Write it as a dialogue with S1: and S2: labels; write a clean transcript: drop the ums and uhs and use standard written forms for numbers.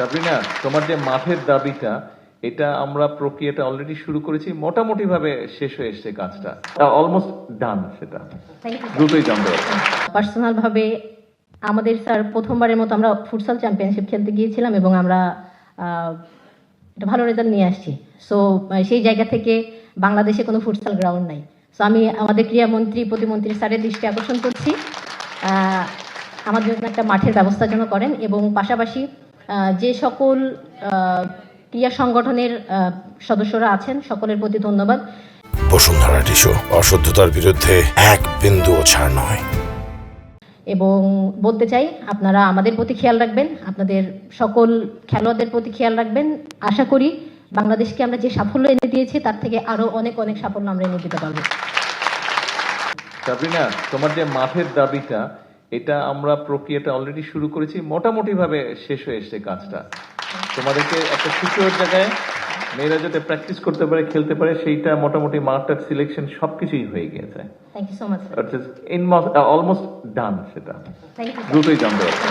S1: সাবরিনা, তোমার যে মাঠের দাবিটা, এটা আমরা প্রক্রিয়াটা অলরেডি শুরু করেছি, মোটামুটি ভাবে শেষ হয়ে এসছে কাজটা, অলমোস্ট ডান। সেটা দ্রুতই জানতে পারবো।
S2: পার্সোনাল ভাবে আমাদের স্যার প্রথমবারের মতো আমরা ফুটসাল চ্যাম্পিয়নশিপ খেলতে গিয়েছিলাম এবং আমরা একটা ভালো রেজাল্ট নিয়ে আসছি। সো সেই জায়গা থেকে বাংলাদেশে কোনো ফুটসাল গ্রাউন্ড নাই। সো আমি আমাদের ক্রীড়ামন্ত্রী প্রতিমন্ত্রী স্যারের দৃষ্টি আকর্ষণ করছি আমাদের জন্য একটা মাঠের ব্যবস্থা যেন করেন, এবং পাশাপাশি যে সকল ক্রীড়া সংগঠনের সদস্যরা আছেন সকলের প্রতি ধন্যবাদ।
S3: বসুন্ধরা টিস্যু, অশুদ্ধতার বিরুদ্ধে এক বিন্দুও ছাড় নয়।
S2: এবং বলতে চাই আপনারা আমাদের প্রতি খেয়াল রাখবেন, আপনাদের সকল খেলোয়াড়দের প্রতি খেয়াল রাখবেন। আশা করি বাংলাদেশকে আমরা যে সাফল্য এনে দিয়েছি তার থেকে আরো অনেক অনেক সাফল্য আমরা এনে দিতে পারবো।
S1: সাবরিনা, তোমার যে মাঠের দাবিটা, এটা আমরা প্রক্রিয়াটা অলরেডি শুরু করেছি, মোটামুটি ভাবে শেষ হয়ে এসছে কাজটা। তোমাদেরকে একটা সিকিউর জায়গায় মেয়েরা যাতে প্র্যাকটিস করতে পারে, খেলতে পারে, সেইটা মোটামুটি মাঠটার সিলেকশন সবকিছুই হয়ে গিয়েছে।
S2: Thank you so much sir.
S1: Almost done. সেটা
S2: থ্যাংক ইউ
S1: দ্রুতই জানতে পারবো।